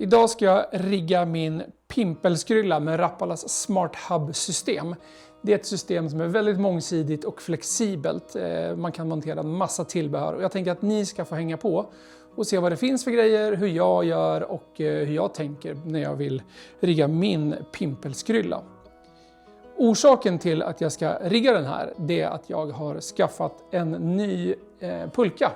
Idag ska jag rigga min pimpelskrylla med Rappalas Smart Hub-system. Det är ett system som är väldigt mångsidigt och flexibelt. Man kan montera en massa tillbehör och jag tänker att ni ska få hänga på och se vad det finns för grejer, hur jag gör och hur jag tänker när jag vill rigga min pimpelskrylla. Orsaken till att jag ska rigga den här det är att jag har skaffat en ny pulka.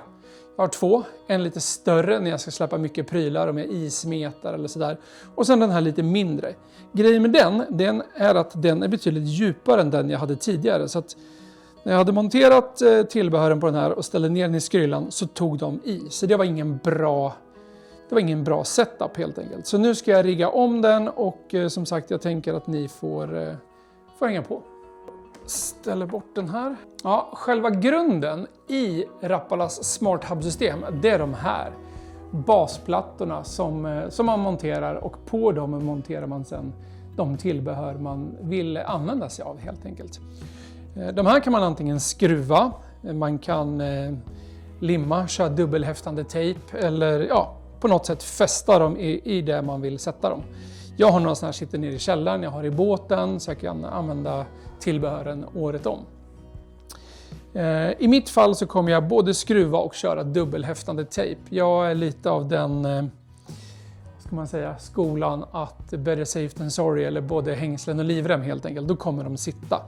Jag har två, en lite större när jag ska släppa mycket prylar om jag ismetar eller sådär. Och sen den här lite mindre. Grejen med den är att den är betydligt djupare än den jag hade tidigare. Så att när jag hade monterat tillbehören på den här och ställde ner den i skryllan så tog de i. Så det var ingen bra setup helt enkelt. Så nu ska jag rigga om den och som sagt jag tänker att ni får hänga på. Ställer bort den här. Ja, själva grunden i Rappalas Smart Hub-system det är de här basplattorna som man monterar och på dem monterar man sen de tillbehör man vill använda sig av helt enkelt. De här kan man antingen skruva, man kan limma, köra dubbelhäftande tejp eller ja, på något sätt fästa dem i det man vill sätta dem. Jag har några sådana här sitter nere i källaren, jag har i båten så jag kan använda tillbehören året om. I mitt fall så kommer jag både skruva och köra dubbelhäftande tejp. Jag är lite av den ska man säga, skolan att better safe than sorry eller både hängslen och livrem helt enkelt. Då kommer de sitta.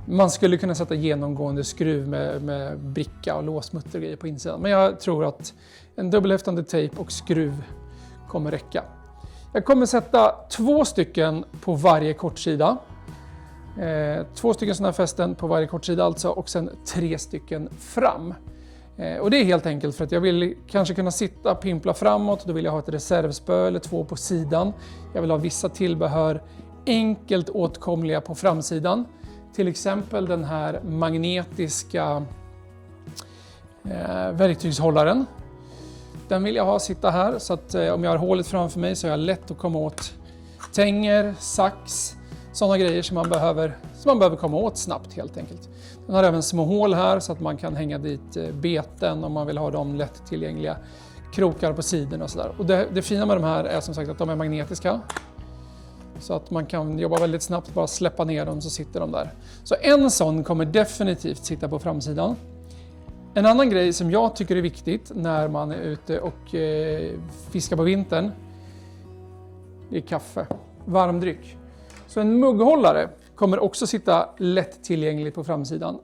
Man skulle kunna sätta genomgående skruv med bricka och låsmutter och grejer på insidan. Men jag tror att en dubbelhäftande tejp och skruv kommer räcka. Jag kommer sätta 2 stycken på varje kortsida. 2 stycken sådana här fästen på varje kortsida alltså och sen 3 stycken fram. Och det är helt enkelt för att jag vill kanske kunna sitta pimpla framåt. Då vill jag ha ett reservspö eller 2 på sidan. Jag vill ha vissa tillbehör enkelt åtkomliga på framsidan. Till exempel den här magnetiska verktygshållaren. Den vill jag ha sitta här så att om jag har hålet framför mig så är jag lätt att komma åt tänger, sax, sådana grejer som man behöver komma åt snabbt helt enkelt. Den har även små hål här så att man kan hänga dit beten om man vill ha dem lätt tillgängliga, krokar på sidorna och sådär. Och det fina med de här är som sagt att de är magnetiska. Så att man kan jobba väldigt snabbt, bara släppa ner dem så sitter de där. Så en sån kommer definitivt sitta på framsidan. En annan grej som jag tycker är viktigt när man är ute och fiskar på vintern, det är kaffe, varmdryck. Så en mugghållare kommer också sitta lätt tillgängligt på framsidan.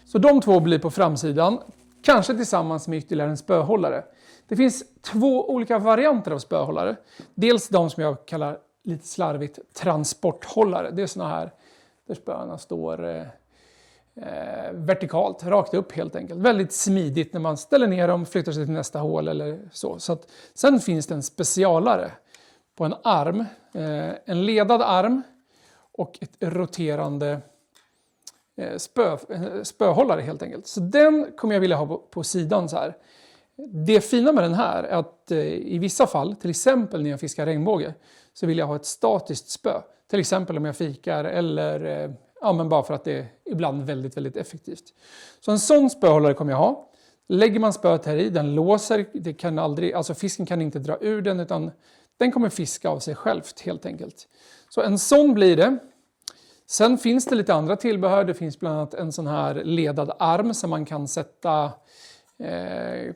Så de 2 blir på framsidan, kanske tillsammans med ytterligare en spöhållare. Det finns 2 olika varianter av spöhållare. Dels de som jag kallar lite slarvigt transporthållare. Det är såna här där spöarna står vertikalt, rakt upp helt enkelt. Väldigt smidigt när man ställer ner dem, flyttar sig till nästa hål eller så. Så att, sen finns det en specialare på en arm, en ledad arm och ett roterande spöhållare helt enkelt. Så den kommer jag vilja ha på sidan så här. Det fina med den här är att i vissa fall, till exempel när jag fiskar regnbåge, så vill jag ha ett statiskt spö. Till exempel om jag fikar eller ja, men bara för att det är ibland väldigt, väldigt effektivt. Så en sån spöhållare kommer jag ha. Lägger man spöet här i, den låser, det kan aldrig, alltså fisken kan inte dra ur den utan den kommer fiska av sig självt helt enkelt. Så en sån blir det. Sen finns det lite andra tillbehör. Det finns bland annat en sån här ledad arm som man kan sätta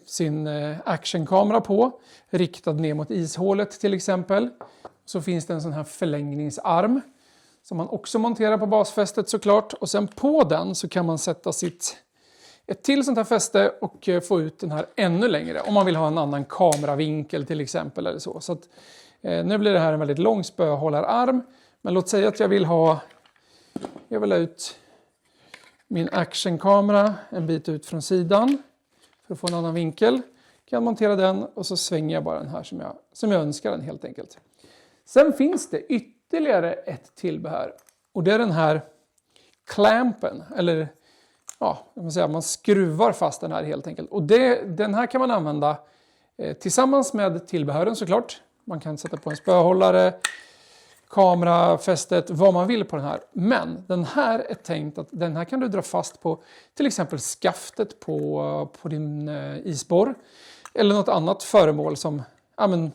sin actionkamera på. Riktad ner mot ishålet till exempel. Så finns det en sån här förlängningsarm som man också monterar på basfästet såklart. Och sen på den så kan man sätta ett till sånt här fäste och få ut den här ännu längre. Om man vill ha en annan kameravinkel till exempel eller så. Så att, nu blir det här en väldigt lång spöhållararm. Men låt säga att jag vill ha ut min actionkamera en bit ut från sidan. För att få en annan vinkel. Kan jag montera den och så svänger jag bara den här som jag önskar den helt enkelt. Sen finns det ytterligare ett tillbehör. Och det är den här clampen. Eller ja, man skruvar fast den här helt enkelt. Och den här kan man använda tillsammans med tillbehören såklart. Man kan sätta på en spöhållare, kamera, fästet, vad man vill på den här. Men den här är tänkt att den här kan du dra fast på till exempel skaftet på din isborr. Eller något annat föremål som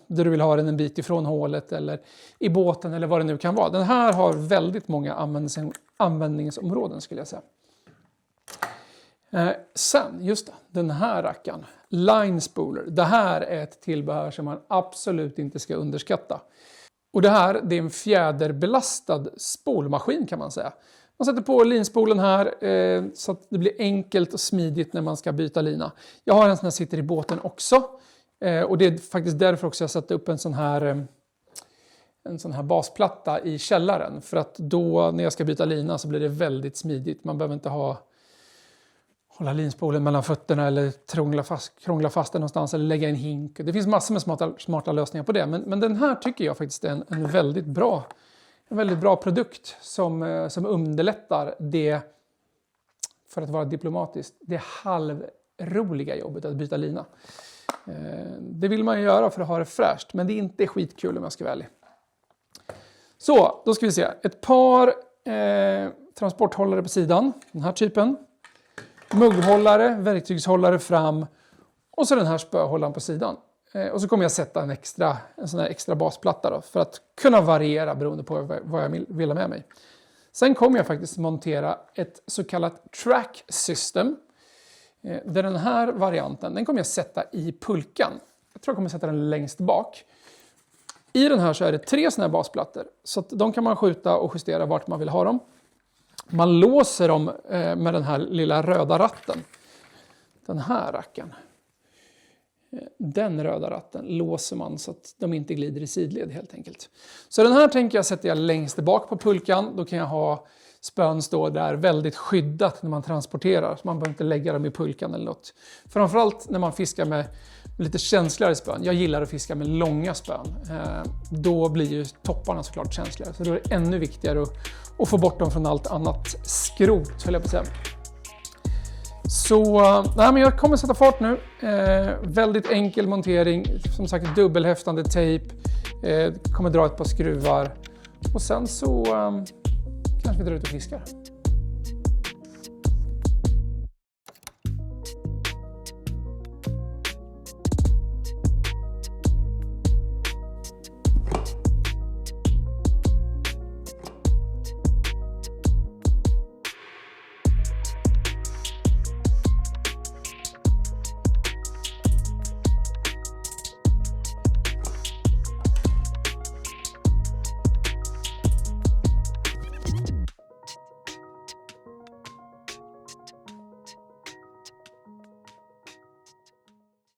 där du vill ha den en bit ifrån hålet eller i båten eller vad det nu kan vara. Den här har väldigt många användningsområden skulle jag säga. Sen, just det, den här rackaren, line spooler. Det här är ett tillbehör som man absolut inte ska underskatta. Och det här, det är en fjäderbelastad spolmaskin kan man säga. Man sätter på linspolen här så att det blir enkelt och smidigt när man ska byta lina. Jag har en sån här sitter i båten också. Och det är faktiskt därför också jag satte upp en sån här basplatta i källaren. För att då när jag ska byta lina så blir det väldigt smidigt. Man behöver inte hålla linspolen mellan fötterna eller krångla fast den någonstans eller lägga en hink. Det finns massor med smarta lösningar på det. Men den här tycker jag faktiskt är en väldigt bra produkt som underlättar det, för att vara diplomatisk, det halvroliga jobbet att byta lina. Det vill man ju göra för att ha det fräscht, men det är inte skitkul om jag ska vara ärlig. Så, då ska vi se. Ett par transporthållare på sidan, den här typen. Mugghållare, verktygshållare fram och så den här spöhållaren på sidan. Och så kommer jag sätta en sån här extra basplatta då, för att kunna variera beroende på vad jag vill ha med mig. Sen kommer jag faktiskt montera ett så kallat track system. Där den här varianten, den kommer jag sätta i pulkan. Jag tror jag kommer sätta den längst bak. I den här så är det 3 såna här basplattor. Så att de kan man skjuta och justera vart man vill ha dem. Man låser dem med den här lilla röda ratten. Den här rackaren. Den röda ratten låser man så att de inte glider i sidled helt enkelt. Så den här tänker jag sätta längst bak på pulkan. Då kan jag ha spön stå där väldigt skyddat när man transporterar. Så man behöver inte lägga dem i pulkan eller något. Framförallt när man fiskar med lite känsligare spön. Jag gillar att fiska med långa spön. Då blir ju topparna såklart känsligare. Så då är det ännu viktigare att få bort dem från allt annat skrot, höll jag på att säga. Så men jag kommer sätta fart nu. Väldigt enkel montering. Som sagt dubbelhäftande tejp. Kommer dra ett par skruvar. Och sen så kanske vi drar ut och fiskar.